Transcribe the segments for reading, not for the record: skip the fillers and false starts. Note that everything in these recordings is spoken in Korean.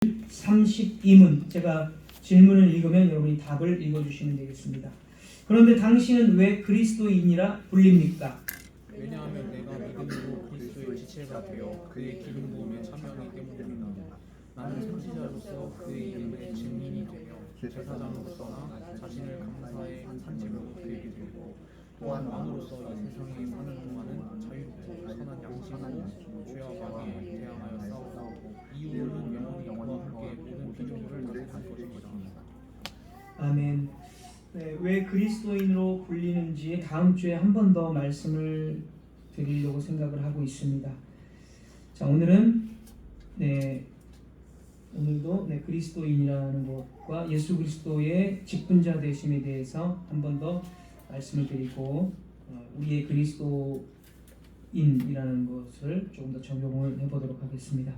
32문, 제가 질문을 읽으면 여러분이 답을 읽어주시면 되겠습니다. 그런데 당신은 왜 그리스도인이라 불립니까? 왜냐하면 내가 믿음으로 그리스도의 지체를 받되어 그의 기름 부음에 참여하기 때문입니다. 나는 선지자로서 그의 이름의 증인이 되며 제사장으로서나 자신을 감사의 산지로 그에게 드리고 또한 왕으로서 이 세상에 사는 동안은 자유롭고 선한 양심으로 죄와 마귀에 대항하여 싸우고 이후로는 영원히 그와 함께 모든 피조물을 다스릴 것입니다. 아멘. 네, 왜 그리스도인으로 불리는지 다음 주에 한 번 더 말씀을 드리려고 생각을 하고 있습니다. 자, 오늘도 그리스도인이라는 것과 예수 그리스도의 직분자 되심에 대해서 한 번 더 말씀을 드리고 우리의 그리스도인이라는 것을 조금 더 적용을 해보도록 하겠습니다.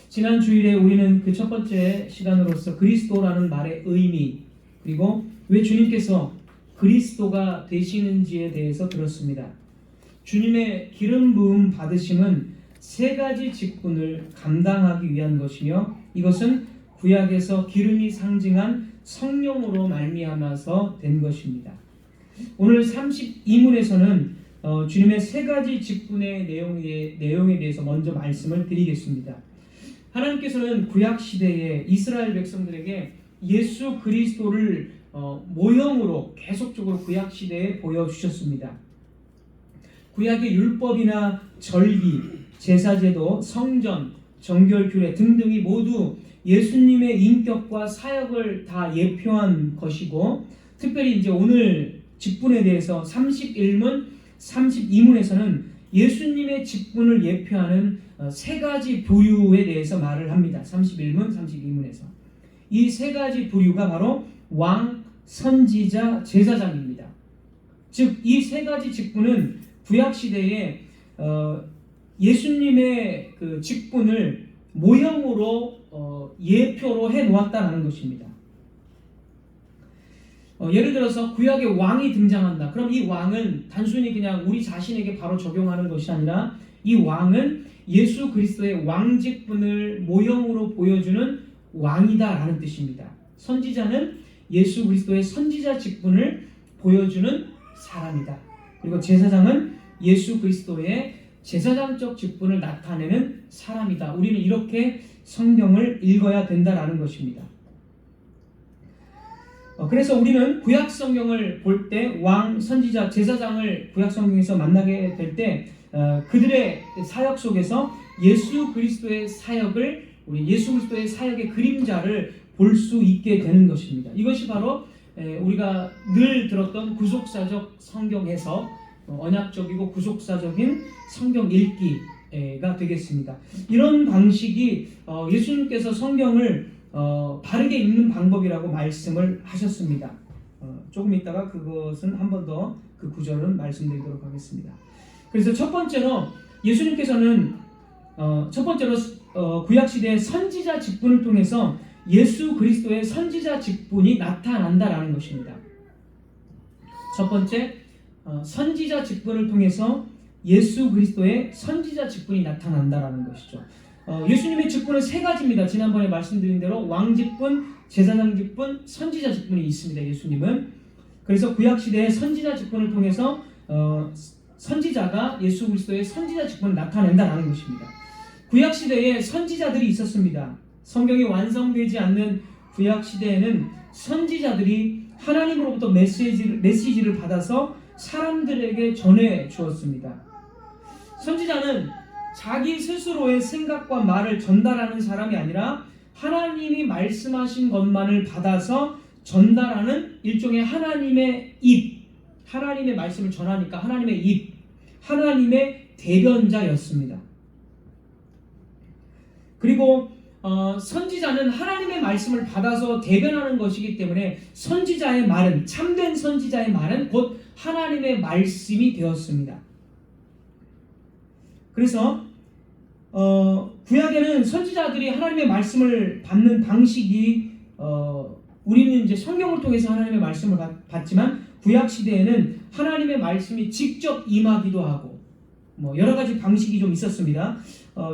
지난 주일에 우리는 그 첫 번째 시간으로서 그리스도라는 말의 의미, 그리고 왜 주님께서 그리스도가 되시는지에 대해서 들었습니다. 주님의 기름 부음 받으심은 세 가지 직분을 감당하기 위한 것이며, 이것은 구약에서 기름이 상징한 성령으로 말미암아서 된 것입니다. 오늘 32문에서는 주님의 세 가지 직분의 내용에 대해서 먼저 말씀을 드리겠습니다. 하나님께서는 구약 시대에 이스라엘 백성들에게 예수 그리스도를 모형으로 계속적으로 구약 시대에 보여주셨습니다. 구약의 율법이나 절기, 제사제도, 성전, 정결규례 등등이 모두 예수님의 인격과 사역을 다 예표한 것이고, 특별히 이제 오늘 직분에 대해서 31문, 32문에서는 예수님의 직분을 예표하는 세 가지 부류에 대해서 말을 합니다. 31문, 32문에서 이 세 가지 부류가 바로 왕, 선지자, 제사장입니다. 즉 이 세 가지 직분은 구약 시대에 예수님의 그 직분을 모형으로 예표로 해 놓았다는 것입니다. 예를 들어서 구약에 왕이 등장한다. 그럼 이 왕은 단순히 그냥 우리 자신에게 바로 적용하는 것이 아니라 이 왕은 예수 그리스도의 왕직분을 모형으로 보여주는 왕이다라는 뜻입니다. 선지자는 예수 그리스도의 선지자 직분을 보여주는 사람이다. 그리고 제사장은 예수 그리스도의 제사장적 직분을 나타내는 사람이다. 우리는 이렇게 성경을 읽어야 된다라는 것입니다. 그래서 우리는 구약 성경을 볼 때 왕, 선지자, 제사장을 구약 성경에서 만나게 될 때 그들의 사역 속에서 예수 그리스도의 사역을, 우리 예수 그리스도의 사역의 그림자를 볼 수 있게 되는 것입니다. 이것이 바로 우리가 늘 들었던 구속사적 성경 해석, 언약적이고 구속사적인 성경 읽기가 되겠습니다. 이런 방식이 예수님께서 성경을 바르게 읽는 방법이라고 말씀을 하셨습니다. 조금 있다가 그것은 한 번 더 그 구절은 말씀드리도록 하겠습니다. 그래서 첫 번째로 예수님께서는 구약시대의 선지자 직분을 통해서 예수 그리스도의 선지자 직분이 나타난다라는 것입니다. 첫 번째, 선지자 직분을 통해서 예수 그리스도의 선지자 직분이 나타난다라는 것이죠. 예수님의 직분은 세 가지입니다. 지난번에 말씀드린 대로 왕 직분, 제사장 직분, 선지자 직분이 있습니다. 예수님은. 그래서 구약 시대의 선지자 직분을 통해서 선지자가 예수 그리스도의 선지자 직분을 나타낸다라는 것입니다. 구약 시대에 선지자들이 있었습니다. 성경이 완성되지 않는 구약 시대에는 선지자들이 하나님으로부터 메시지를 받아서 사람들에게 전해 주었습니다. 선지자는 자기 스스로의 생각과 말을 전달하는 사람이 아니라 하나님이 말씀하신 것만을 받아서 전달하는 일종의 하나님의 입, 하나님의 말씀을 전하니까 하나님의 입, 하나님의 대변자였습니다. 그리고 선지자는 하나님의 말씀을 받아서 대변하는 것이기 때문에 선지자의 말은, 참된 선지자의 말은 곧 하나님의 말씀이 되었습니다. 그래서 구약에는 선지자들이 하나님의 말씀을 받는 방식이 우리는 이제 성경을 통해서 하나님의 말씀을 받지만 구약 시대에는 하나님의 말씀이 직접 임하기도 하고 여러 가지 방식이 좀 있었습니다.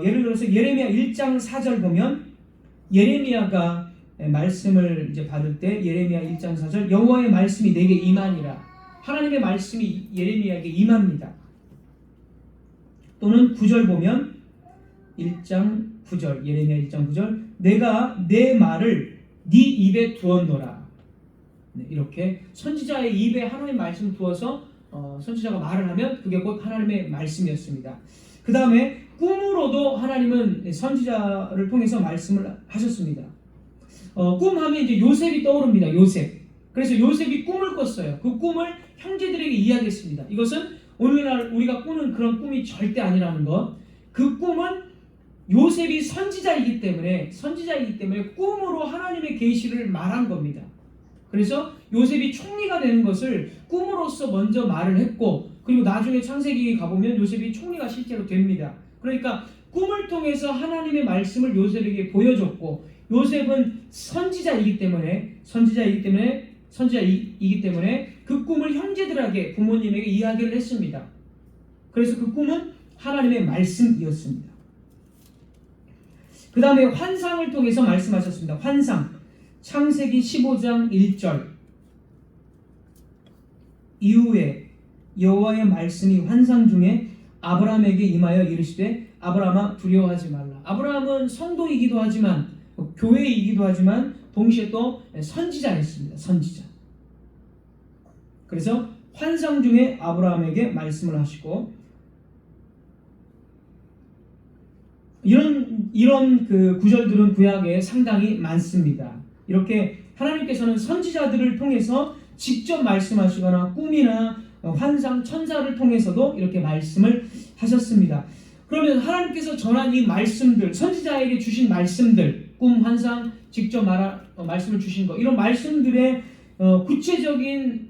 예를 들어서 예레미야 1장 4절 보면 예레미야가 말씀을 이제 받을 때 예레미야 1장 4절 여호와의 말씀이 내게 임하니라. 하나님의 말씀이 예레미야에게 임합니다. 또는 9절 보면 1장 9절 예레미야 1장 9절 내가 내 말을 네 입에 두었노라. 네, 이렇게 선지자의 입에 하나님의 말씀을 두어서 선지자가 말을 하면 그게 곧 하나님의 말씀이었습니다. 그 다음에 꿈으로도 하나님은 선지자를 통해서 말씀을 하셨습니다. 꿈하면 이제 요셉이 떠오릅니다. 요셉. 그래서 요셉이 꿈을 꿨어요. 그 꿈을 형제들에게 이야기했습니다. 이것은 오늘날 우리가 꾸는 그런 꿈이 절대 아니라는 것. 그 꿈은 요셉이 선지자이기 때문에 꿈으로 하나님의 계시를 말한 겁니다. 그래서 요셉이 총리가 되는 것을 꿈으로써 먼저 말을 했고, 그리고 나중에 창세기에 가보면 요셉이 총리가 실제로 됩니다. 그러니까 꿈을 통해서 하나님의 말씀을 요셉에게 보여줬고, 요셉은 선지자이기 때문에 그 꿈을 형제들에게 부모님에게 이야기를 했습니다. 그래서 그 꿈은 하나님의 말씀이었습니다. 그 다음에 환상을 통해서 말씀하셨습니다. 환상 창세기 15장 1절 이후에 여호와의 말씀이 환상 중에 아브라함에게 임하여 이르시되 아브라함아 두려워하지 말라. 아브라함은 성도이기도 하지만 교회이기도 하지만 동시에 또 선지자였습니다. 선지자. 그래서 환상 중에 아브라함에게 말씀을 하시고 이런 그 구절들은 구약에 상당히 많습니다. 이렇게 하나님께서는 선지자들을 통해서 직접 말씀하시거나 꿈이나 환상, 천사를 통해서도 이렇게 말씀을 하셨습니다. 그러면 하나님께서 전한 이 말씀들, 선지자에게 주신 말씀들, 꿈, 환상, 직접 말씀을 주신 것, 이런 말씀들의 구체적인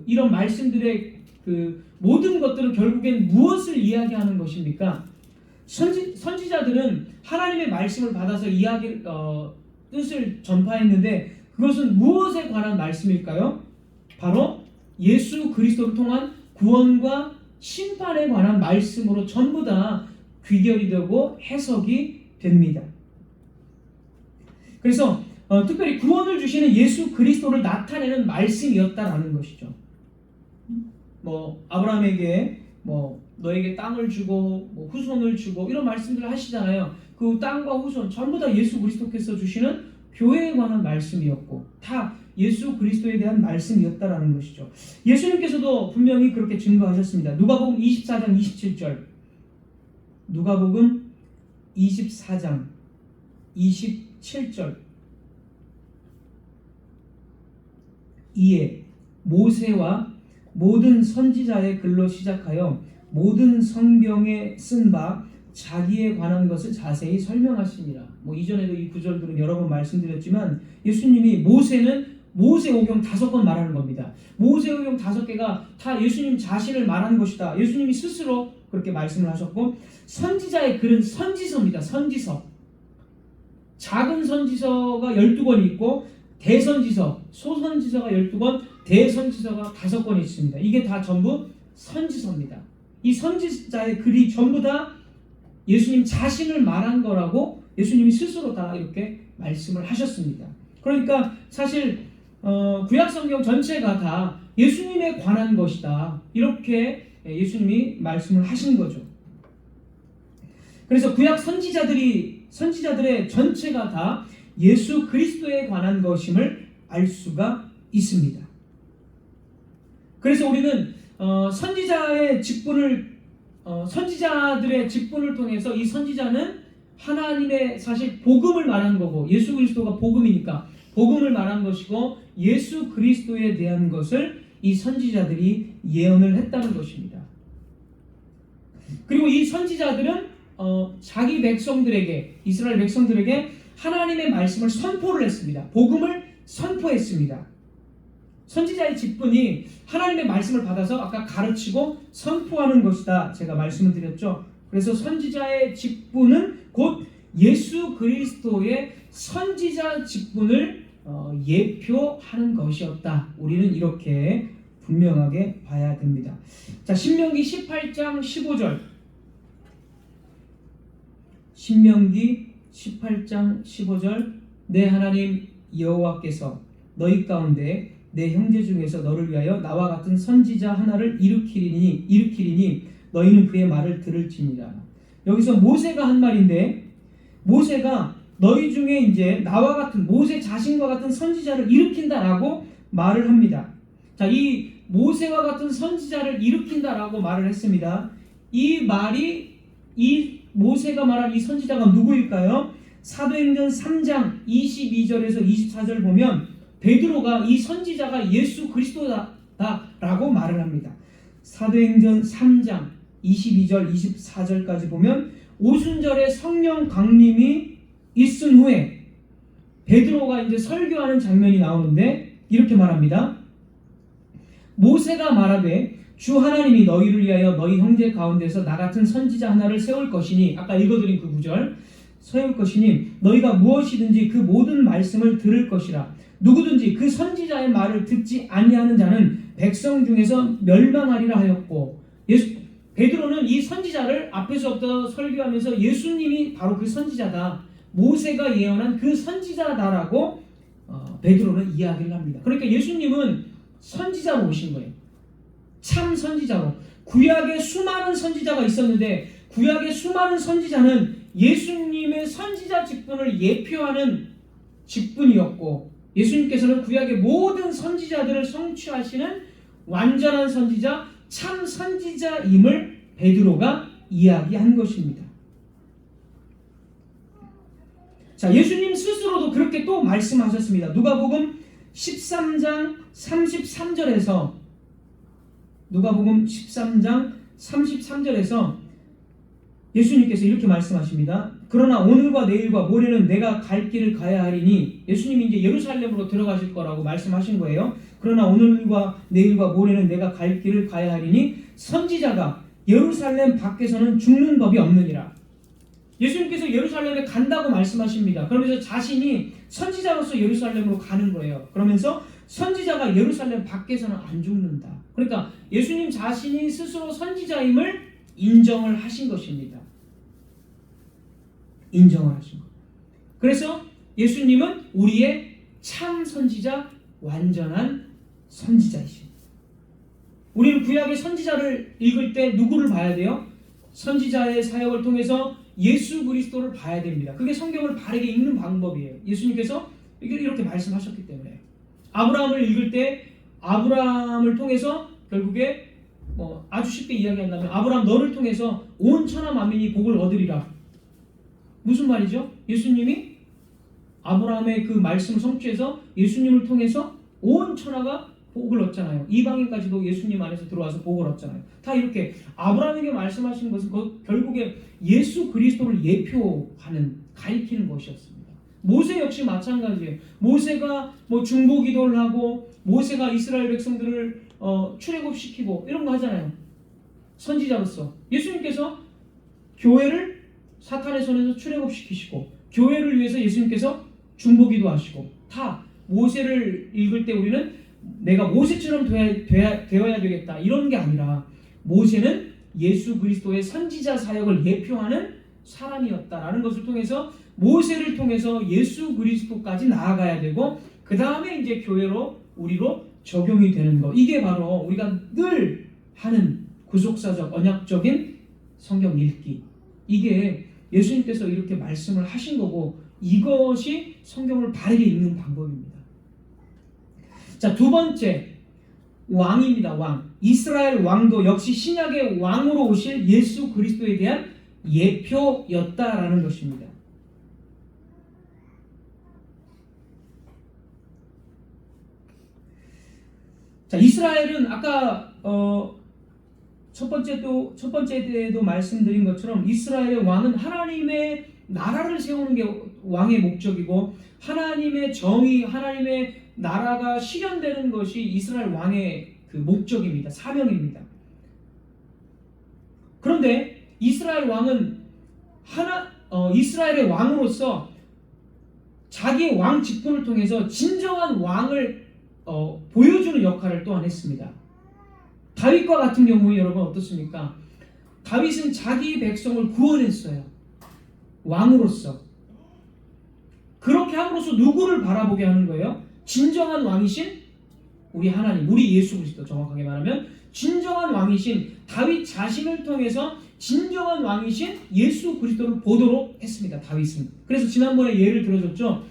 이런 말씀들의 그 모든 것들은 결국엔 무엇을 이야기하는 것입니까? 선지자들은 하나님의 말씀을 받아서 뜻을 전파했는데 그것은 무엇에 관한 말씀일까요? 바로 예수 그리스도를 통한 구원과 심판에 관한 말씀으로 전부 다 귀결이 되고 해석이 됩니다. 그래서 특별히 구원을 주시는 예수 그리스도를 나타내는 말씀이었다라는 것이죠. 아브라함에게 너에게 땅을 주고 후손을 주고 이런 말씀들을 하시잖아요. 그 땅과 후손 전부 다 예수 그리스도께서 주시는 교회에 관한 말씀이었고 다 예수 그리스도에 대한 말씀이었다라는 것이죠. 예수님께서도 분명히 그렇게 증거하셨습니다. 누가복음 24장 27절 누가복음 24장 27절 이에 모세와 모든 선지자의 글로 시작하여 모든 성경에 쓴 바 자기에 관한 것을 자세히 설명하시니라. 이전에도 이 구절들은 여러 번 말씀드렸지만 예수님이 모세오경 5번 말하는 겁니다. 모세오경 5개가 다 예수님 자신을 말하는 것이다. 예수님이 스스로 그렇게 말씀을 하셨고 선지자의 글은 선지서입니다. 선지서. 작은 선지서가 12권이 있고 대선지서, 소선지서가 12권, 대선지서가 5권이 있습니다. 이게 다 전부 선지서입니다. 이 선지자의 글이 전부 다 예수님 자신을 말한 거라고 예수님이 스스로 다 이렇게 말씀을 하셨습니다. 그러니까 사실 구약 성경 전체가 다 예수님에 관한 것이다. 이렇게 예수님이 말씀을 하신 거죠. 그래서 구약 선지자들의 전체가 다 예수 그리스도에 관한 것임을 알 수가 있습니다. 그래서 우리는 선지자들의 직분을 통해서 이 선지자는 하나님의 사실 복음을 말한 거고 예수 그리스도가 복음이니까 복음을 말한 것이고 예수 그리스도에 대한 것을 이 선지자들이 예언을 했다는 것입니다. 그리고 이 선지자들은 자기 백성들에게 이스라엘 백성들에게 하나님의 말씀을 선포를 했습니다. 복음을 선포했습니다. 선지자의 직분이 하나님의 말씀을 받아서 아까 가르치고 선포하는 것이다. 제가 말씀을 드렸죠. 그래서 선지자의 직분은 곧 예수 그리스도의 선지자 직분을 예표하는 것이었다. 우리는 이렇게 분명하게 봐야 됩니다. 자, 신명기 18장 15절. 신명기 18장 15절 내 하나님 여호와께서 너희 가운데 내 형제 중에서 너를 위하여 나와 같은 선지자 하나를 일으키리니 너희는 그의 말을 들을지니라. 여기서 모세가 한 말인데, 모세가 너희 중에 이제 나와 같은 모세 자신과 같은 선지자를 일으킨다라고 말을 합니다. 자, 이 모세와 같은 선지자를 일으킨다라고 말을 했습니다. 이 말이 이 모세가 말한 이 선지자가 누구일까요? 사도행전 3장 22절에서 24절 보면 베드로가 이 선지자가 예수 그리스도다라고 말을 합니다. 사도행전 3장 22절 24절까지 보면 오순절에 성령 강림이 있은 후에 베드로가 이제 설교하는 장면이 나오는데 이렇게 말합니다. 모세가 말하되 주 하나님이 너희를 위하여 너희 형제 가운데서 나 같은 선지자 하나를 세울 것이니, 아까 읽어드린 그 구절, 세울 것이니 너희가 무엇이든지 그 모든 말씀을 들을 것이라. 누구든지 그 선지자의 말을 듣지 아니하는 자는 백성 중에서 멸망하리라 하였고, 베드로는 이 선지자를 앞에서부터 설교하면서 예수님이 바로 그 선지자다, 모세가 예언한 그 선지자다라고 베드로는 이야기를 합니다. 그러니까 예수님은 선지자로 오신 거예요. 참 선지자로. 구약에 수많은 선지자가 있었는데 구약의 수많은 선지자는 예수님의 선지자 직분을 예표하는 직분이었고, 예수님께서는 구약의 모든 선지자들을 성취하시는 완전한 선지자, 참 선지자임을 베드로가 이야기한 것입니다. 자, 예수님 스스로도 그렇게 또 말씀하셨습니다. 누가복음 13장 33절에서 누가복음 13장 33절에서 예수님께서 이렇게 말씀하십니다. 그러나 오늘과 내일과 모레는 내가 갈 길을 가야 하리니, 예수님이 이제 예루살렘으로 들어가실 거라고 말씀하신 거예요. 그러나 오늘과 내일과 모레는 내가 갈 길을 가야 하리니 선지자가 예루살렘 밖에서는 죽는 법이 없느니라. 예수님께서 예루살렘에 간다고 말씀하십니다. 그러면서 자신이 선지자로서 예루살렘으로 가는 거예요. 그러면서 선지자가 예루살렘 밖에서는 안 죽는다. 그러니까 예수님 자신이 스스로 선지자임을 인정을 하신 것입니다. 인정을 하신 것. 그래서 예수님은 우리의 참 선지자, 완전한 선지자이십니다. 우리는 구약의 선지자를 읽을 때 누구를 봐야 돼요? 선지자의 사역을 통해서 예수 그리스도를 봐야 됩니다. 그게 성경을 바르게 읽는 방법이에요. 예수님께서 이렇게 말씀하셨기 때문에. 아브라함을 읽을 때 아브라함을 통해서 결국에 아주 쉽게 이야기한다면 아브라함 너를 통해서 온 천하 만민이 복을 얻으리라. 무슨 말이죠? 예수님이 아브라함의 그 말씀을 성취해서 예수님을 통해서 온 천하가 복을 얻잖아요. 이방인까지도 예수님 안에서 들어와서 복을 얻잖아요. 다 이렇게 아브라함에게 말씀하신 것은 결국에 예수 그리스도를 예표하는, 가리키는 것이었습니다. 모세 역시 마찬가지예요. 모세가 중보기도를 하고 모세가 이스라엘 백성들을 출애굽시키고 이런 거 하잖아요. 선지자로서 예수님께서 교회를 사탄의 손에서 출애굽시키시고 교회를 위해서 예수님께서 중보기도 하시고, 다 모세를 읽을 때 우리는 내가 모세처럼 되어야 되겠다 이런 게 아니라 모세는 예수 그리스도의 선지자 사역을 예표하는 사람이었다라는 것을 통해서 모세를 통해서 예수 그리스도까지 나아가야 되고, 그 다음에 이제 교회로 우리로 적용이 되는 것. 이게 바로 우리가 늘 하는 구속사적 언약적인 성경 읽기. 이게 예수님께서 이렇게 말씀을 하신 거고, 이것이 성경을 바르게 읽는 방법입니다. 자, 두 번째 왕입니다. 왕. 이스라엘 왕도 역시 신약의 왕으로 오실 예수 그리스도에 대한 예표였다라는 것입니다. 자, 이스라엘은 아까 첫 번째 때에도 말씀드린 것처럼 이스라엘의 왕은 하나님의 나라를 세우는 게 왕의 목적이고, 하나님의 정의, 하나님의 나라가 실현되는 것이 이스라엘 왕의 그 목적입니다. 사명입니다. 그런데 이스라엘 왕은 이스라엘의 왕으로서 자기의 왕 직분을 통해서 진정한 왕을 보여주는 역할을 또한 했습니다. 다윗과 같은 경우에 여러분 어떻습니까? 다윗은 자기 백성을 구원했어요. 왕으로서. 그렇게 함으로써 누구를 바라보게 하는 거예요? 진정한 왕이신 우리 하나님, 우리 예수 그리스도, 정확하게 말하면 진정한 왕이신 다윗 자신을 통해서 진정한 왕이신 예수 그리스도를 보도록 했습니다. 다윗은. 그래서 지난번에 예를 들어줬죠.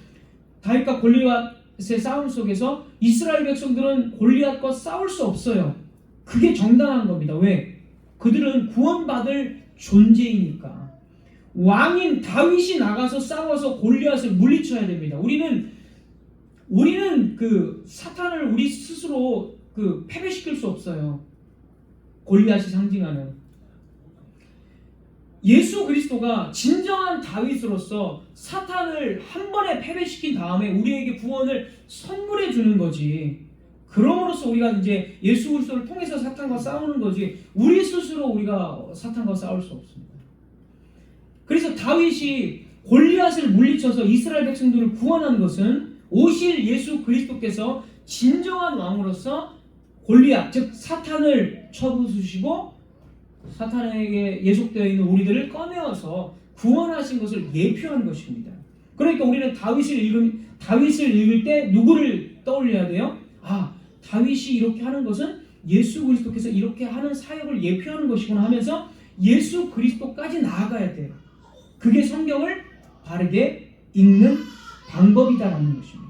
다윗과 골리앗의 싸움 속에서 이스라엘 백성들은 골리앗과 싸울 수 없어요. 그게 정당한 겁니다. 왜? 그들은 구원받을 존재이니까. 왕인 다윗이 나가서 싸워서 골리앗을 물리쳐야 됩니다. 우리는 그 사탄을 우리 스스로 그 패배시킬 수 없어요. 골리앗이 상징하는 예수 그리스도가 진정한 다윗으로서 사탄을 한 번에 패배시킨 다음에 우리에게 구원을 선물해 주는 거지. 그럼으로써 우리가 이제 예수 그리스도를 통해서 사탄과 싸우는 거지. 우리 스스로 우리가 사탄과 싸울 수 없습니다. 그래서 다윗이 골리앗을 물리쳐서 이스라엘 백성들을 구원한 것은 오실 예수 그리스도께서 진정한 왕으로서 골리앗, 즉 사탄을 쳐부수시고 사탄에게 예속되어 있는 우리들을 꺼내어서 구원하신 것을 예표한 것입니다. 그러니까 우리는 다윗을 읽을 때 누구를 떠올려야 돼요? 다윗이 이렇게 하는 것은 예수 그리스도께서 이렇게 하는 사역을 예표하는 것이구나 하면서 예수 그리스도까지 나아가야 돼요. 그게 성경을 바르게 읽는 방법이다라는 것입니다.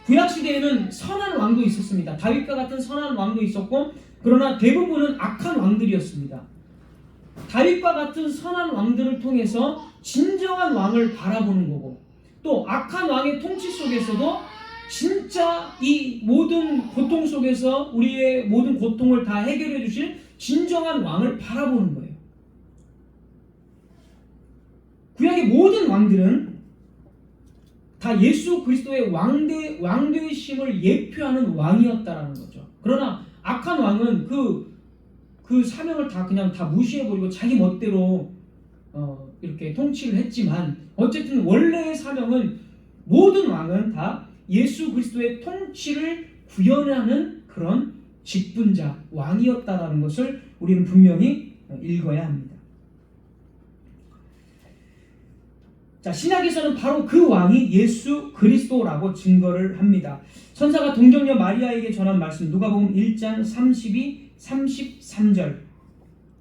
구약시대에는 선한 왕도 있었습니다. 다윗과 같은 선한 왕도 있었고, 그러나 대부분은 악한 왕들이었습니다. 다윗과 같은 선한 왕들을 통해서 진정한 왕을 바라보는 거고, 또 악한 왕의 통치 속에서도 진짜 이 모든 고통 속에서 우리의 모든 고통을 다 해결해 주실 진정한 왕을 바라보는 거예요. 구약의 모든 왕들은 다 예수 그리스도의 왕되심을 예표하는 왕이었다라는 거죠. 그러나 악한 왕은 그 사명을 그냥 다 무시해버리고 자기 멋대로 이렇게 통치를 했지만, 어쨌든 원래의 사명은 모든 왕은 다 예수 그리스도의 통치를 구현하는 그런 직분자, 왕이었다라는 것을 우리는 분명히 읽어야 합니다. 자, 신약에서는 바로 그 왕이 예수 그리스도라고 증거를 합니다. 천사가 동정녀 마리아에게 전한 말씀, 누가복음 1장 32, 33절.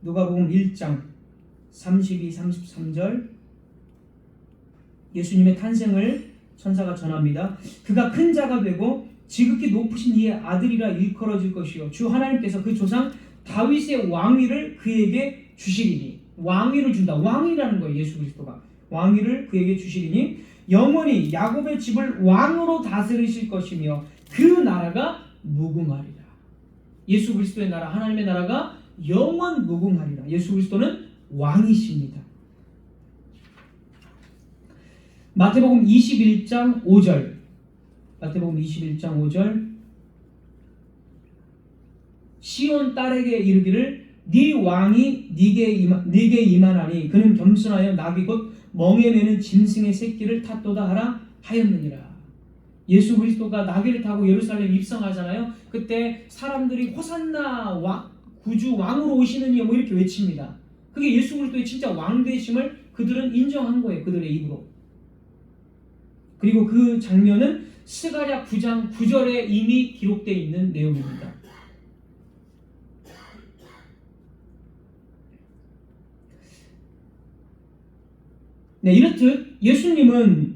누가복음 1장 32, 33절. 예수님의 탄생을 천사가 전합니다. 그가 큰 자가 되고 지극히 높으신 이의 아들이라 일컬어질 것이요, 주 하나님께서 그 조상 다윗의 왕위를 그에게 주시리니. 왕위를 준다. 왕이라는 거예요. 예수 그리스도가 왕위를 그에게 주시리니 영원히 야곱의 집을 왕으로 다스리실 것이며 그 나라가 무궁하리라. 예수 그리스도의 나라, 하나님의 나라가 영원 무궁하리라. 예수 그리스도는 왕이십니다. 마태복음 21장 5절. 마태복음 21장 5절. 시온 딸에게 이르기를 네 왕이 네게 임하나니 그는 겸손하여 나귀 곧 멍에 매는 짐승의 새끼를 탔도다 하라 하였느니라. 예수 그리스도가 나귀를 타고 예루살렘 입성하잖아요. 그때 사람들이 호산나 구주 왕으로 오시느니 뭐 이렇게 외칩니다. 그게 예수 그리스도의 진짜 왕 되심을 그들은 인정한 거예요. 그들의 입으로. 그리고 그 장면은 스가랴 9장 9절에 이미 기록되어 있는 내용입니다. 네, 이렇듯 예수님은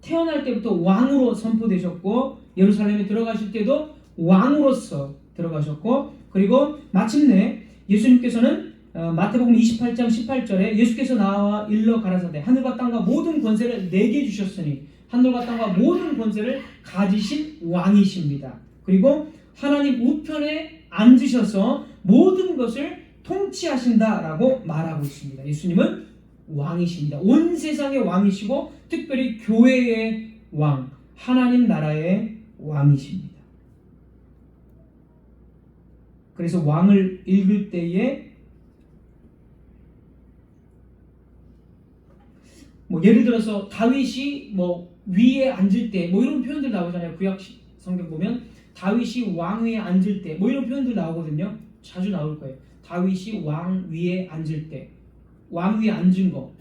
태어날 때부터 왕으로 선포되셨고, 예루살렘에 들어가실 때도 왕으로서 들어가셨고, 그리고 마침내 예수님께서는 마태복음 28장 18절에 예수께서 나와 일러 가라사대 하늘과 땅과 모든 권세를 내게 주셨으니 하늘과 땅과 모든 권세를 가지신 왕이십니다. 그리고 하나님 우편에 앉으셔서 모든 것을 통치하신다라고 말하고 있습니다. 예수님은 왕이십니다. 온 세상의 왕이시고 특별히 교회의 왕, 하나님 나라의 왕이십니다. 그래서 왕을 읽을 때에 예를 들어서 다윗이 위에 앉을 때 이런 표현들 나오잖아요. 구약 성경 보면 다윗이 왕 위에 앉을 때 이런 표현들 나오거든요. 자주 나올 거예요. 다윗이 왕 위에 앉을 때, 왕 위에 앉은 거.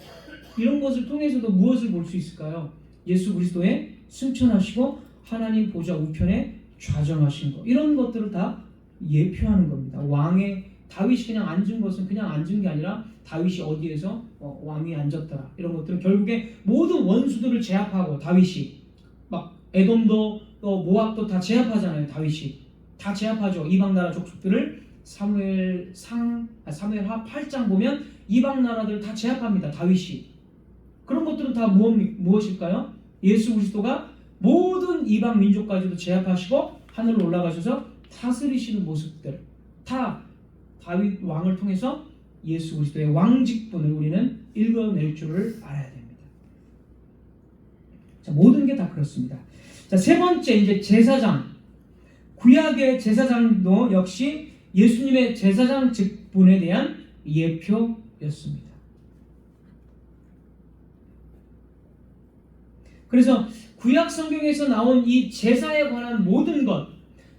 이런 것을 통해서도 무엇을 볼 수 있을까요? 예수 그리스도의 승천하시고 하나님 보좌 우편에 좌정하신 것, 이런 것들을 다 예표하는 겁니다. 왕의 다윗이 그냥 앉은 것은 그냥 앉은 게 아니라 다윗이 어디에서 왕위에 앉았더라, 이런 것들은 결국에 모든 원수들을 제압하고, 다윗이 막 에돔도 또 모압도 다 제압하잖아요. 다윗이 다 제압하죠. 이방 나라 족속들을 사무엘하 8장 보면 이방 나라들 다 제압합니다. 다윗이. 그런 것들은 다 무엇일까요? 예수 그리스도가 모든 이방 민족까지도 제압하시고 하늘로 올라가셔서 다스리시는 모습들, 다 다윗 왕을 통해서 예수 그리스도의 왕직분을 우리는 읽어낼 줄을 알아야 됩니다. 자, 모든 게 다 그렇습니다. 자, 세 번째, 이제 제사장. 구약의 제사장도 역시 예수님의 제사장 직분에 대한 예표였습니다. 그래서 구약 성경에서 나온 이 제사에 관한 모든 것,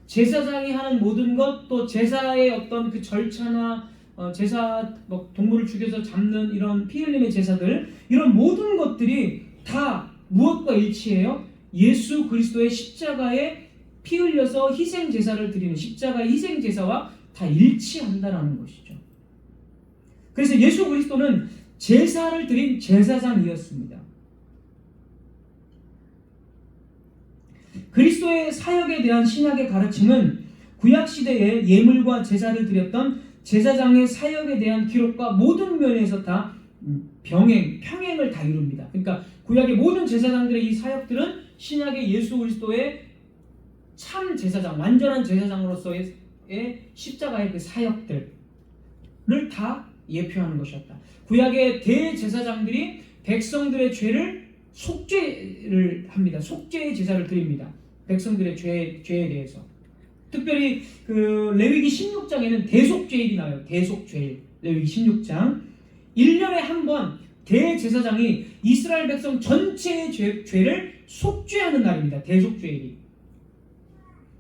제사장이 하는 모든 것, 또 제사의 어떤 그 절차나 제사 동물을 죽여서 잡는 이런 피 흘림의 제사들, 이런 모든 것들이 다 무엇과 일치해요? 예수 그리스도의 십자가에 피 흘려서 희생 제사를 드리는 십자가의 희생 제사와 다 일치한다라는 것이죠. 그래서 예수 그리스도는 제사를 드린 제사장이었습니다. 그리스도의 사역에 대한 신약의 가르침은 구약 시대에 예물과 제사를 드렸던 제사장의 사역에 대한 기록과 모든 면에서 다 평행을 다 이룹니다. 그러니까 구약의 모든 제사장들의 이 사역들은 신약의 예수 그리스도의 참 제사장, 완전한 제사장으로서의 십자가의 그 사역들을 다 예표하는 것이었다. 구약의 대제사장들이 백성들의 죄를 속죄를 합니다. 속죄의 제사를 드립니다. 백성들의 죄에 대해서. 특별히 그 레위기 16장에는 대속죄일이 나와요. 대속죄일. 레위기 16장. 1년에 한 번 대제사장이 이스라엘 백성 전체의 죄를 속죄하는 날입니다. 대속죄일이.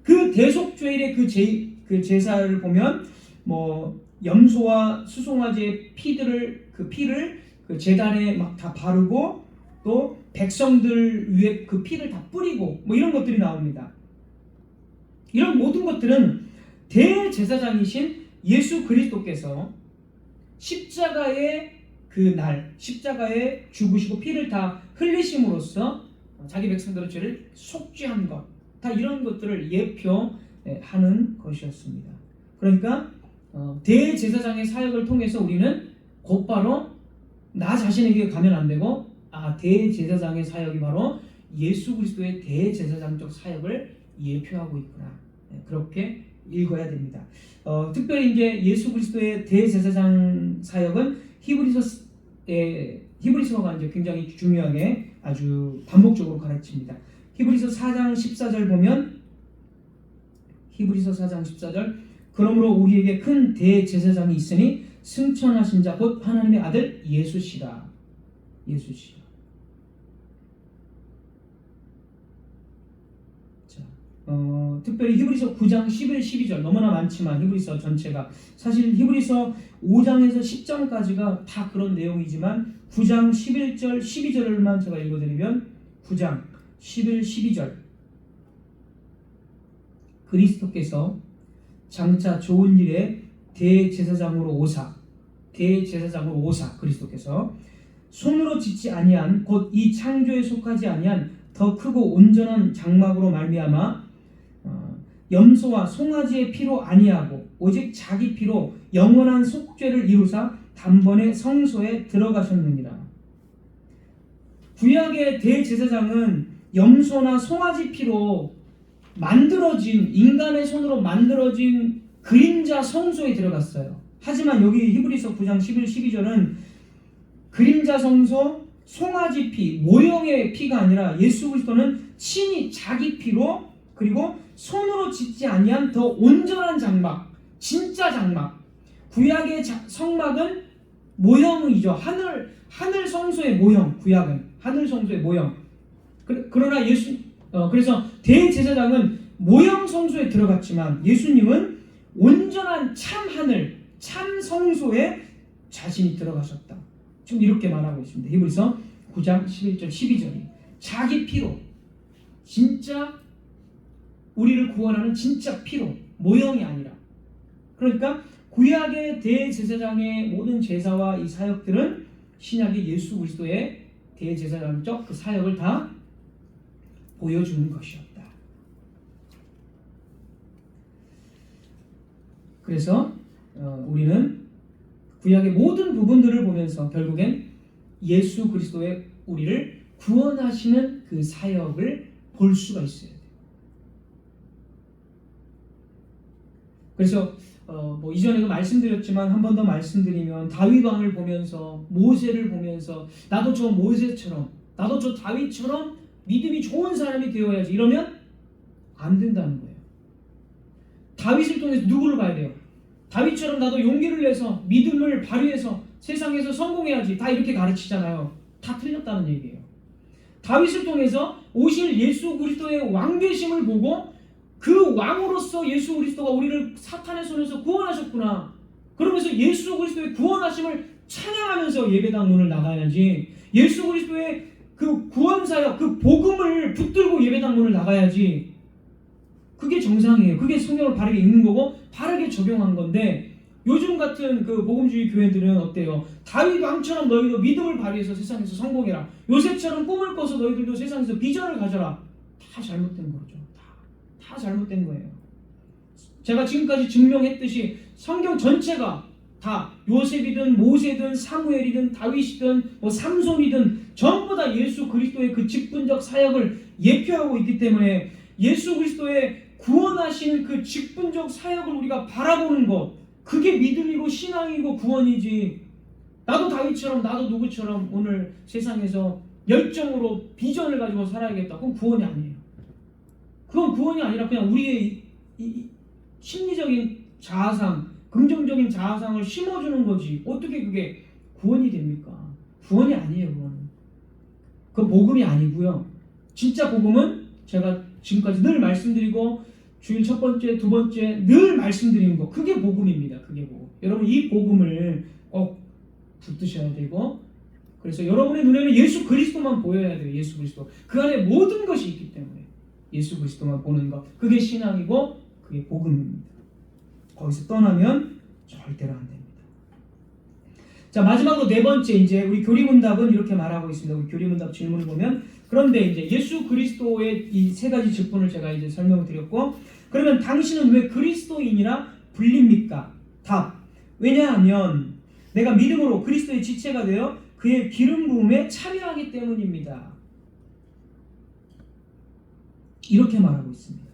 그 대속죄일의 그 제사를 보면 염소와 수송아지의 피를 그 제단에 막 다 바르고, 또 백성들 위에 그 피를 다 뿌리고 이런 것들이 나옵니다. 이런 모든 것들은 대제사장이신 예수 그리스도께서 십자가의 그 날, 십자가에 죽으시고 피를 다 흘리심으로써 자기 백성들의 죄를 속죄한 것, 다 이런 것들을 예표하는 것이었습니다. 그러니까 대제사장의 사역을 통해서 우리는 곧바로 나 자신에게 가면 안 되고, 대제사장의 사역이 바로 예수 그리스도의 대제사장적 사역을 예표하고 있구나, 그렇게 읽어야 됩니다. 특별히 이제 예수 그리스도의 대제사장 사역은 히브리서가 이제 굉장히 중요하게 아주 반복적으로 가르칩니다. 히브리서 4장 14절 보면, 히브리서 4장 14절, 그러므로 우리에게 큰 대제사장이 있으니 승천하신 자 곧 하나님의 아들 예수시라. 예수시라. 자, 특별히 히브리서 9장 11, 12절 너무나 많지만 히브리서 전체가, 사실 히브리서 5장에서 10장까지가 다 그런 내용이지만 9장 11절, 12절만 제가 읽어드리면, 9장 11, 12절, 그리스도께서 장차 좋은 일에 대제사장으로 오사, 그리스도께서 손으로 짓지 아니한 곧 이 창조에 속하지 아니한 더 크고 온전한 장막으로 말미암아 염소와 송아지의 피로 아니하고 오직 자기 피로 영원한 속죄를 이루사 단번에 성소에 들어가셨느니라. 구약의 대제사장은 염소나 송아지 피로 만들어진, 인간의 손으로 만들어진 그림자 성소에 들어갔어요. 하지만 여기 히브리서 9장 11, 12절은 그림자 성소, 송아지 피, 모형의 피가 아니라 예수 그리스도는 친히 자기 피로, 그리고 손으로 짓지 아니한 더 온전한 장막, 진짜 장막. 구약의 성막은 모형이죠. 하늘 성소의 모형, 구약은 하늘 성소의 모형. 그러나 그래서 대제사장은 모형 성소에 들어갔지만 예수님은 온전한 참 하늘, 참 성소에 자신이 들어가셨다. 지금 이렇게 말하고 있습니다. 히브리서 9장 11절 12절이 자기 피로 진짜 우리를 구원하는 진짜 피로 모형이 아니라 그러니까 구약의 대제사장의 모든 제사와 이 사역들은 신약의 예수 그리스도의 대제사장적 그 사역을 다 보여주는 것이었다. 그래서 우리는 구약의 모든 부분들을 보면서 결국엔 예수 그리스도의 우리를 구원하시는 그 사역을 볼 수가 있어요. 그래서 뭐 이전에도 말씀드렸지만 한 번 더 말씀드리면 다윗 왕을 보면서 모세를 보면서 나도 저 모세처럼 나도 저 다윗처럼 믿음이 좋은 사람이 되어야지 이러면 안 된다는 거예요. 다윗을 통해서 누구를 봐야 돼요? 다윗처럼 나도 용기를 내서 믿음을 발휘해서 세상에서 성공해야지 다 이렇게 가르치잖아요. 다 틀렸다는 얘기예요. 다윗을 통해서 오실 예수 그리스도의 왕되심을 보고 그 왕으로서 예수 그리스도가 우리를 사탄의 손에서 구원하셨구나. 그러면서 예수 그리스도의 구원하심을 찬양하면서 예배당 문을 나가야지. 예수 그리스도의 그 구원사역, 그 복음을 붙들고 예배당 문을 나가야지. 그게 정상이에요. 그게 성경을 바르게 읽는 거고 바르게 적용한 건데 요즘 같은 그 복음주의 교회들은 어때요? 다윗 왕처럼 너희도 믿음을 발휘해서 세상에서 성공해라. 요셉처럼 꿈을 꿔서 너희들도 세상에서 비전을 가져라. 다 잘못된 거죠. 다 잘못된 거예요. 제가 지금까지 증명했듯이 성경 전체가 다 요셉이든 모세든 사무엘이든 다윗이든 뭐 삼손이든 전부 다 예수 그리스도의 그 직분적 사역을 예표하고 있기 때문에 예수 그리스도의 구원하시는 그 직분적 사역을 우리가 바라보는 것 그게 믿음이고 신앙이고 구원이지. 나도 다윗처럼 나도 누구처럼 오늘 세상에서 열정으로 비전을 가지고 살아야겠다. 그건 구원이 아니에요. 그건 구원이 아니라 그냥 우리의 이 심리적인 자아상, 긍정적인 자아상을 심어주는 거지. 어떻게 그게 구원이 됩니까? 구원이 아니에요. 그건 복음이 아니고요. 진짜 복음은 제가 지금까지 늘 말씀드리고 주일 첫 번째, 두 번째 늘 말씀드리는 거 그게 복음입니다. 그게 복음. 여러분 이 복음을 꼭 붙드셔야 되고 그래서 여러분의 눈에는 예수 그리스도만 보여야 돼요. 예수 그리스도. 그 안에 모든 것이 있기 때문에 예수 그리스도만 보는 것 그게 신앙이고 그게 복음입니다. 거기서 떠나면 절대로 안 됩니다. 자 마지막으로 네 번째 이제 우리 교리문답은 이렇게 말하고 있습니다. 우리 교리문답 질문을 보면 그런데 이제 예수 그리스도의 이 세 가지 직분을 제가 이제 설명을 드렸고 그러면 당신은 왜 그리스도인이라 불립니까? 답. 왜냐하면 내가 믿음으로 그리스도의 지체가 되어 그의 기름 부음에 참여하기 때문입니다. 이렇게 말하고 있습니다.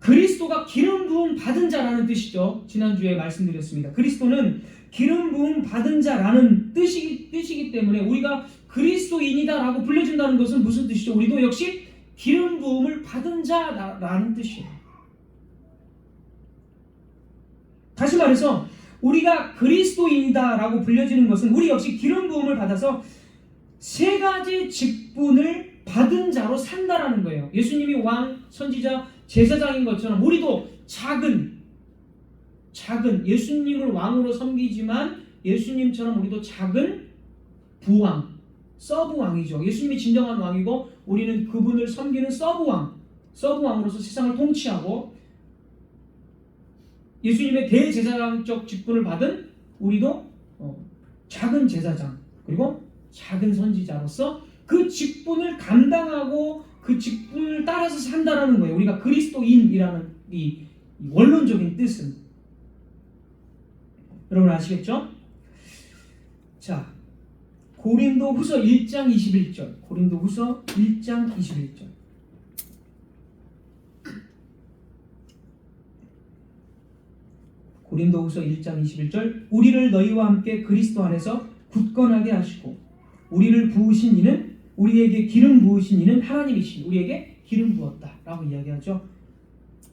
그리스도가 기름 부음 받은 자라는 뜻이죠. 지난주에 말씀드렸습니다. 그리스도는 기름 부음 받은 자라는 뜻이기 때문에 우리가 그리스도인이다라고 불려준다는 것은 무슨 뜻이죠? 우리도 역시 기름 부음을 받은 자라는 뜻이에요. 다시 말해서 우리가 그리스도인이다라고 불려지는 것은 우리 역시 기름 부음을 받아서 세 가지 직분을 받은 자로 산다라는 거예요. 예수님이 왕, 선지자, 제사장인 것처럼 우리도 작은 예수님을 왕으로 섬기지만 예수님처럼 우리도 작은 부왕, 서브왕이죠. 예수님이 진정한 왕이고 우리는 그분을 섬기는 서브왕으로서 세상을 통치하고 예수님의 대제사장적 직분을 받은 우리도 작은 제사장 그리고 작은 선지자로서 그 직분을 감당하고 그 직분을 따라서 산다라는 거예요. 우리가 그리스도인이라는 이 원론적인 뜻은 여러분 아시겠죠? 자, 고린도후서 1장 21절. 고린도후서 1장 21절. 고린도후서 1장 21절. 우리를 너희와 함께 그리스도 안에서 굳건하게 하시고 우리를 부으신 이는 우리에게 기름 부으신 이는 하나님이시니 우리에게 기름 부었다라고 이야기하죠.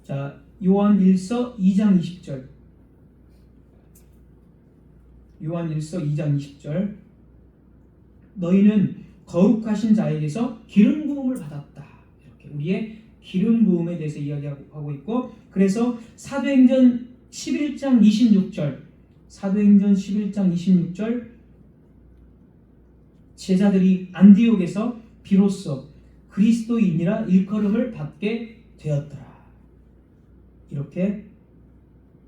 자, 요한 1서 2장 20절. 요한 1서 2장 20절. 너희는 거룩하신 자에게서 기름 부음을 받았다. 이렇게 우리의 기름 부음에 대해서 이야기하고 있고 그래서 사도행전 11장 26절 사도행전 11장 26절 제자들이 안디옥에서 비로소 그리스도인이라 일컬음을 받게 되었더라. 이렇게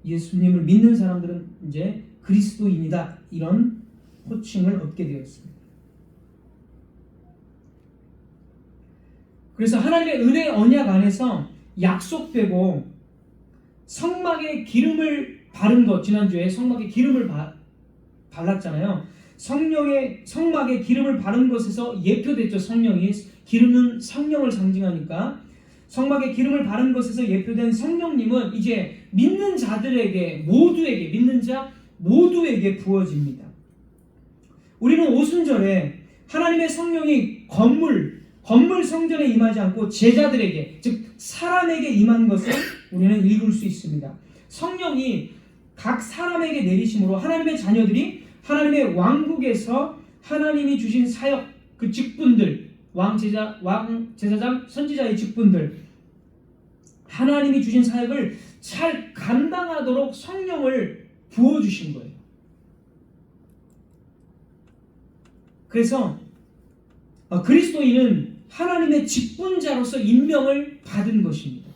예수님을 믿는 사람들은 이제 그리스도인이다 이런 호칭을 얻게 되었습니다. 그래서 하나님의 은혜 언약 안에서 약속되고 성막에 기름을 바른 것, 지난주에 성막에 기름을 발랐잖아요. 성막에 기름을 바른 것에서 예표됐죠. 성령이 기름은 성령을 상징하니까 성막에 기름을 바른 것에서 예표된 성령님은 이제 믿는 자들에게 모두에게 믿는 자 모두에게 부어집니다. 우리는 오순절에 하나님의 성령이 건물 성전에 임하지 않고 제자들에게 즉 사람에게 임한 것을 우리는 읽을 수 있습니다. 성령이 각 사람에게 내리심으로 하나님의 자녀들이 하나님의 왕국에서 하나님이 주신 사역 그 직분들 제사장 선지자의 직분들 하나님이 주신 사역을 잘 감당하도록 성령을 부어주신 거예요. 그래서 그리스도인은 하나님의 직분자로서 임명을 받은 것입니다.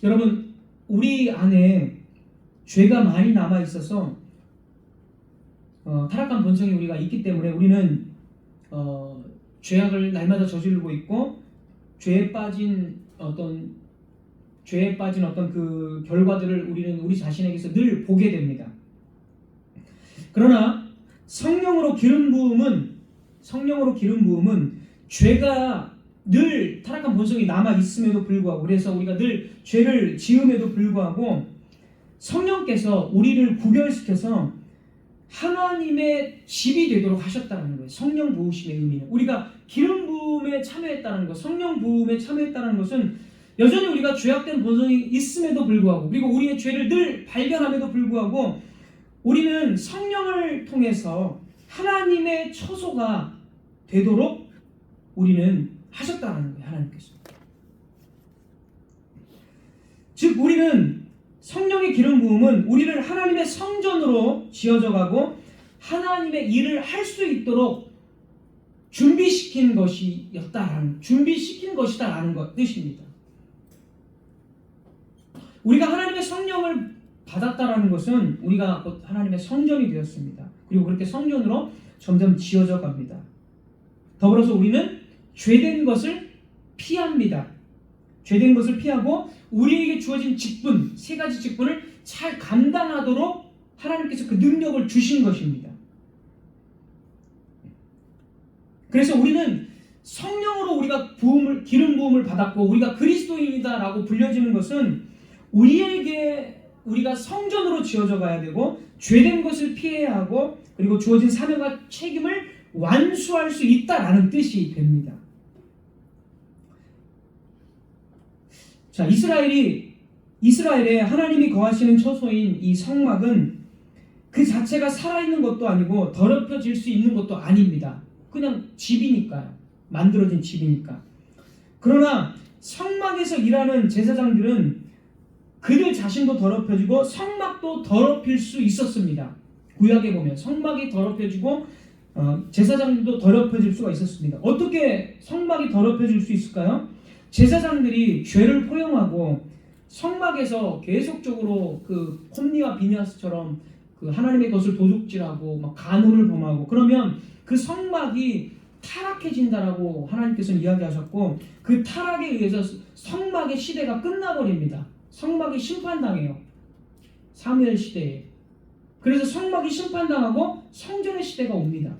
여러분, 우리 안에 죄가 많이 남아 있어서 타락한 본성이 우리가 있기 때문에 우리는 죄악을 날마다 저지르고 있고 죄에 빠진 어떤 그 결과들을 우리는 우리 자신에게서 늘 보게 됩니다. 그러나 성령으로 기름 부음은 죄가 늘 타락한 본성이 남아 있음에도 불구하고 그래서 우리가 늘 죄를 지음에도 불구하고 성령께서 우리를 구별시켜서 하나님의 집이 되도록 하셨다는 거예요. 성령 부으심의 의미는 우리가 기름 부음에 참여했다는 것, 성령 부음에 참여했다는 것은 여전히 우리가 죄악된 본성이 있음에도 불구하고 그리고 우리의 죄를 늘 발견함에도 불구하고 우리는 성령을 통해서 하나님의 처소가 되도록 우리는 하셨다는 거예요. 하나님께서. 즉 우리는 성령의 기름 부음은 우리를 하나님의 성전으로 지어져 가고 하나님의 일을 할 수 있도록 준비시킨 것이다라는 뜻입니다. 우리가 하나님의 성령을 받았다라는 것은 우리가 곧 하나님의 성전이 되었습니다. 그리고 그렇게 성전으로 점점 지어져 갑니다. 더불어서 우리는 죄된 것을 피합니다. 죄된 것을 피하고 우리에게 주어진 직분, 세 가지 직분을 잘 감당하도록 하나님께서 그 능력을 주신 것입니다. 그래서 우리는 성령으로 우리가 기름 부음을 받았고 우리가 그리스도인이다라고 불려지는 것은 우리가 성전으로 지어져 가야 되고 죄된 것을 피해야 하고 그리고 주어진 사명과 책임을 완수할 수 있다라는 뜻이 됩니다. 자, 이스라엘에 하나님이 거하시는 처소인 이 성막은 그 자체가 살아있는 것도 아니고 더럽혀질 수 있는 것도 아닙니다. 그냥 집이니까요. 만들어진 집이니까. 그러나 성막에서 일하는 제사장들은 그들 자신도 더럽혀지고 성막도 더럽힐 수 있었습니다. 구약에 보면 성막이 더럽혀지고 제사장들도 더럽혀질 수가 있었습니다. 어떻게 성막이 더럽혀질 수 있을까요? 제사장들이 죄를 포용하고 성막에서 계속적으로 그 콤니와 비냐스처럼 그 하나님의 것을 도둑질하고 막 간음을 범하고 그러면 그 성막이 타락해진다라고 하나님께서는 이야기하셨고 그 타락에 의해서 성막의 시대가 끝나버립니다. 성막이 심판당해요. 사무엘 시대에. 그래서 성막이 심판당하고 성전의 시대가 옵니다.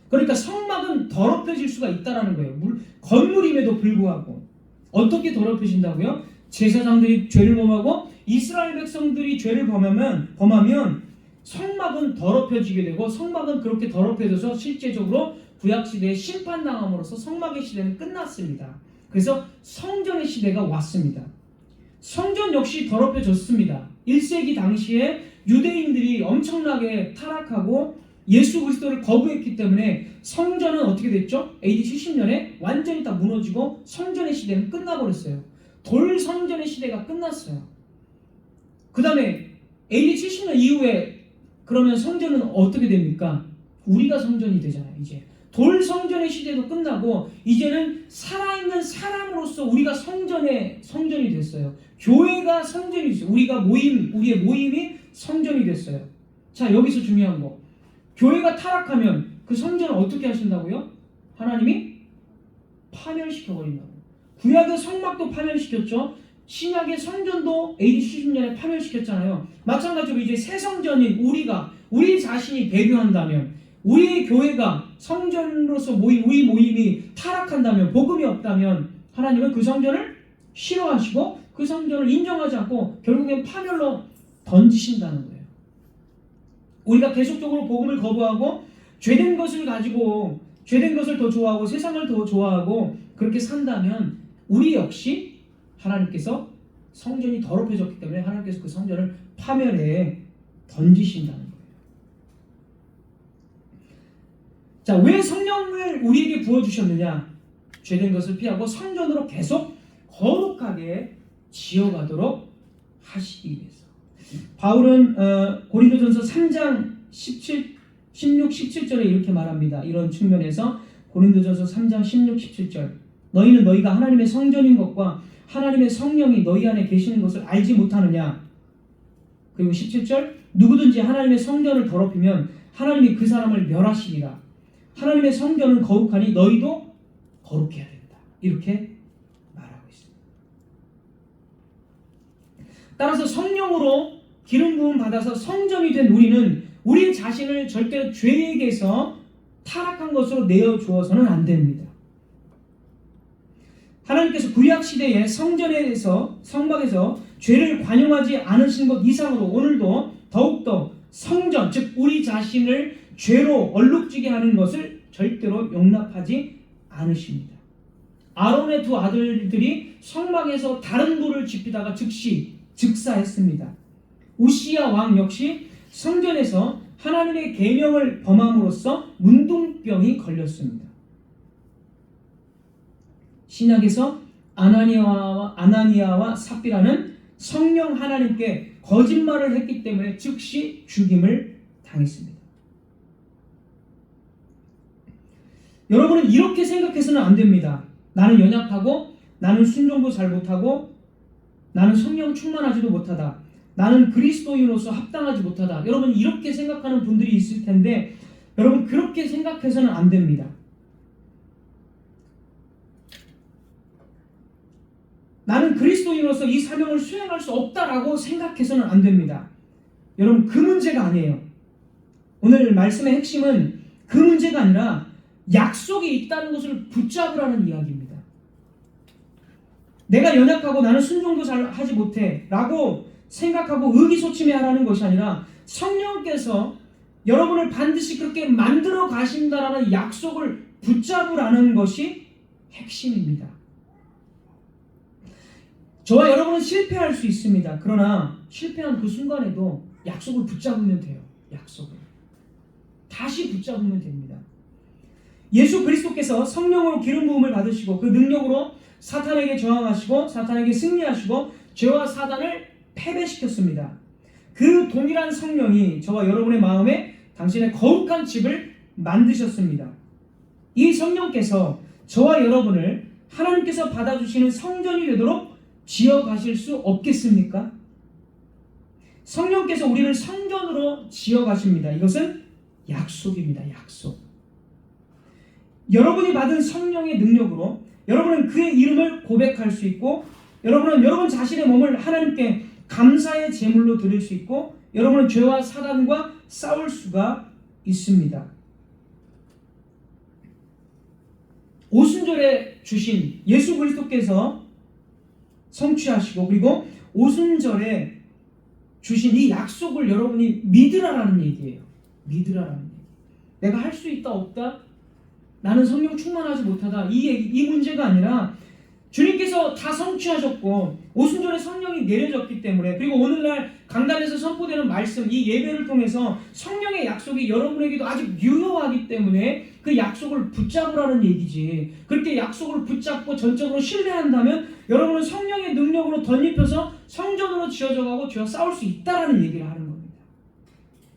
그러니까 성막은 더럽혀질 수가 있다라는 거예요. 건물임에도 불구하고. 어떻게 더럽혀진다고요? 제사장들이 죄를 범하고 이스라엘 백성들이 죄를 범하면 성막은 더럽혀지게 되고 성막은 그렇게 더럽혀져서 실제적으로 구약시대에 심판당함으로써 성막의 시대는 끝났습니다. 그래서 성전의 시대가 왔습니다. 성전 역시 더럽혀졌습니다. 1세기 당시에 유대인들이 엄청나게 타락하고 예수 그리스도를 거부했기 때문에 성전은 어떻게 됐죠? AD 70년에 완전히 다 무너지고 성전의 시대는 끝나버렸어요. 돌 성전의 시대가 끝났어요. 그 다음에 AD 70년 이후에 그러면 성전은 어떻게 됩니까? 우리가 성전이 되잖아요. 이제 돌 성전의 시대도 끝나고 이제는 살아있는 사람으로서 우리가 성전이 됐어요. 교회가 성전이 됐어요. 우리의 모임이 성전이 됐어요. 자, 여기서 중요한 거. 교회가 타락하면 그 성전을 어떻게 하신다고요? 하나님이 파멸시켜버린다고. 구약의 성막도 파멸시켰죠. 신약의 성전도 AD 70년에 파멸시켰잖아요. 마찬가지로 이제 새 성전인 우리 자신이 배교한다면, 우리의 교회가 성전으로서 우리 모임이 타락한다면, 복음이 없다면 하나님은 그 성전을 싫어하시고 그 성전을 인정하지 않고 결국엔 파멸로 던지신다는 거예요. 우리가 계속적으로 복음을 거부하고 죄된 것을 가지고 죄된 것을 더 좋아하고 세상을 더 좋아하고 그렇게 산다면 우리 역시 하나님께서 성전이 더럽혀졌기 때문에 하나님께서 그 성전을 파멸해 던지신다는 거예요. 자, 왜 성령을 우리에게 부어주셨느냐? 죄된 것을 피하고 성전으로 계속 거룩하게 지어가도록 하시기 위해서. 바울은 고린도전서 3장 16, 17절에 이렇게 말합니다. 이런 측면에서 고린도전서 3장 16, 17절, 너희는 너희가 하나님의 성전인 것과 하나님의 성령이 너희 안에 계시는 것을 알지 못하느냐? 그리고 17절, 누구든지 하나님의 성전을 더럽히면 하나님이 그 사람을 멸하시리라. 하나님의 성전은 거룩하니 너희도 거룩해야 된다. 이렇게 말하고 있습니다. 따라서 성령으로 기름 부음 받아서 성전이 된 우리는 우리 자신을 절대로 죄에게서 타락한 것으로 내어주어서는 안 됩니다. 하나님께서 구약 시대에 성전에서 성막에서 죄를 관용하지 않으신 것 이상으로 오늘도 더욱더 성전, 즉 우리 자신을 죄로 얼룩지게 하는 것을 절대로 용납하지 않으십니다. 아론의 두 아들들이 성막에서 다른 돌을 지피다가 즉시 즉사했습니다. 우시야 왕 역시 성전에서 하나님의 계명을 범함으로써 문둥병이 걸렸습니다. 신약에서 아나니아와 삽비라는 성령 하나님께 거짓말을 했기 때문에 즉시 죽임을 당했습니다. 여러분은 이렇게 생각해서는 안 됩니다. 나는 연약하고 나는 순종도 잘 못하고 나는 성령 충만하지도 못하다. 나는 그리스도인으로서 합당하지 못하다. 여러분 이렇게 생각하는 분들이 있을 텐데 여러분 그렇게 생각해서는 안 됩니다. 나는 그리스도인으로서 이 사명을 수행할 수 없다라고 생각해서는 안 됩니다. 여러분 그 문제가 아니에요. 오늘 말씀의 핵심은 그 문제가 아니라 약속이 있다는 것을 붙잡으라는 이야기입니다. 내가 연약하고 나는 순종도 잘 하지 못해 라고 생각하고 의기소침해하라는 것이 아니라 성령께서 여러분을 반드시 그렇게 만들어 가신다라는 약속을 붙잡으라는 것이 핵심입니다. 저와 여러분은 실패할 수 있습니다. 그러나 실패한 그 순간에도 약속을 붙잡으면 돼요. 약속을 다시 붙잡으면 됩니다. 예수 그리스도께서 성령으로 기름 부음을 받으시고 그 능력으로 사탄에게 저항하시고 사탄에게 승리하시고 죄와 사단을 패배시켰습니다. 그 동일한 성령이 저와 여러분의 마음에 당신의 거룩한 집을 만드셨습니다. 이 성령께서 저와 여러분을 하나님께서 받아주시는 성전이 되도록 지어가실 수 없겠습니까? 성령께서 우리를 성전으로 지어가십니다. 이것은 약속입니다. 약속. 여러분이 받은 성령의 능력으로 여러분은 그의 이름을 고백할 수 있고 여러분은 여러분 자신의 몸을 하나님께 감사의 제물로 드릴 수 있고 여러분은 죄와 사단과 싸울 수가 있습니다. 오순절에 주신 예수 그리스도께서 성취하시고 그리고 오순절에 주신 이 약속을 여러분이 믿으라라는 얘기예요. 믿으라라는 얘기. 내가 할 수 있다 없다? 나는 성령 충만하지 못하다. 이 문제가 아니라 주님께서 다 성취하셨고 오순절에 성령이 내려졌기 때문에, 그리고 오늘날 강단에서 선포되는 말씀, 이 예배를 통해서 성령의 약속이 여러분에게도 아직 유효하기 때문에 그 약속을 붙잡으라는 얘기지. 그렇게 약속을 붙잡고 전적으로 신뢰한다면 여러분은 성령의 능력으로 덧입혀서 성전으로 지어져 가고 죄와 싸울 수 있다라는 얘기를 하는 겁니다.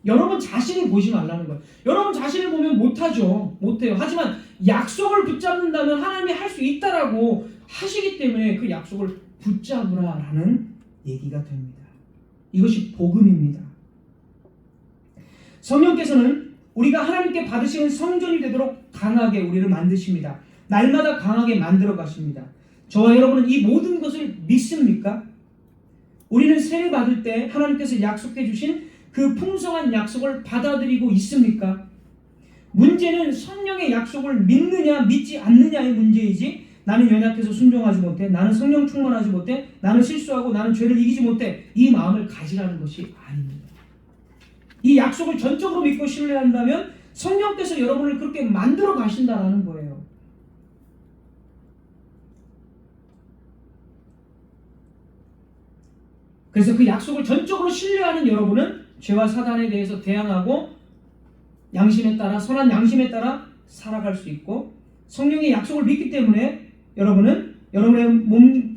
여러분 자신을 보지 말라는 거예요. 여러분 자신을 보면 못하죠. 못해요. 하지만 약속을 붙잡는다면 하나님이 할 수 있다라고 하시기 때문에 그 약속을 붙잡으라라는 얘기가 됩니다. 이것이 복음입니다. 성령께서는 우리가 하나님께 받으시는 성전이 되도록 강하게 우리를 만드십니다. 날마다 강하게 만들어 가십니다. 저와 여러분은 이 모든 것을 믿습니까? 우리는 세례 받을 때 하나님께서 약속해 주신 그 풍성한 약속을 받아들이고 있습니까? 문제는 성령의 약속을 믿느냐 믿지 않느냐의 문제이지, 나는 연약해서 순종하지 못해, 나는 성령 충만하지 못해, 나는 실수하고 나는 죄를 이기지 못해, 이 마음을 가지라는 것이 아닙니다. 이 약속을 전적으로 믿고 신뢰한다면 성령께서 여러분을 그렇게 만들어 가신다라는 거예요. 그래서 그 약속을 전적으로 신뢰하는 여러분은 죄와 사단에 대해서 대항하고 양심에 따라, 선한 양심에 따라 살아갈 수 있고, 성령의 약속을 믿기 때문에 여러분은 여러분의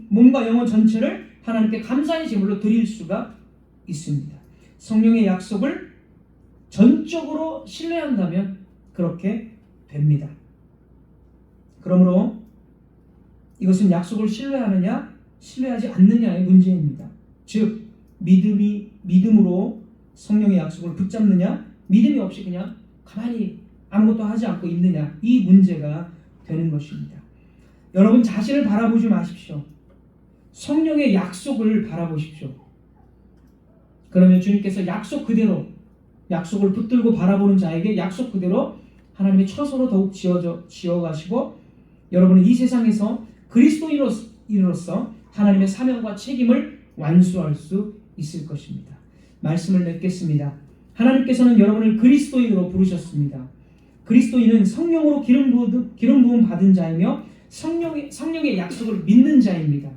몸과 영혼 전체를 하나님께 감사의 제물로 드릴 수가 있습니다. 성령의 약속을 전적으로 신뢰한다면 그렇게 됩니다. 그러므로 이것은 약속을 신뢰하느냐 신뢰하지 않느냐의 문제입니다. 즉 믿음으로 성령의 약속을 붙잡느냐, 믿음이 없이 그냥 가만히 아무것도 하지 않고 있느냐, 이 문제가 되는 것입니다. 여러분 자신을 바라보지 마십시오. 성령의 약속을 바라보십시오. 그러면 주님께서 약속 그대로, 약속을 붙들고 바라보는 자에게 약속 그대로 하나님의 처소로 더욱 지어가시고, 여러분은 이 세상에서 그리스도인으로서 하나님의 사명과 책임을 완수할 수 있을 것입니다. 말씀을 맺겠습니다. 하나님께서는 여러분을 그리스도인으로 부르셨습니다. 그리스도인은 성령으로 기름 부음 받은 자이며 성령의 약속을 믿는 자입니다.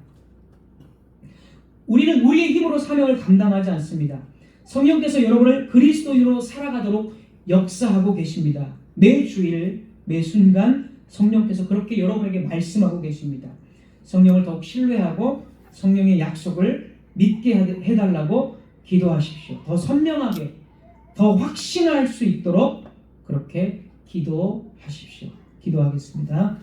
우리는 우리의 힘으로 사명을 감당하지 않습니다. 성령께서 여러분을 그리스도인으로 살아가도록 역사하고 계십니다. 매 주일, 매 순간 성령께서 그렇게 여러분에게 말씀하고 계십니다. 성령을 더욱 신뢰하고 성령의 약속을 믿게 해달라고 기도하십시오. 더 선명하게, 더 확신할 수 있도록 그렇게 기도하십시오. 기도하겠습니다.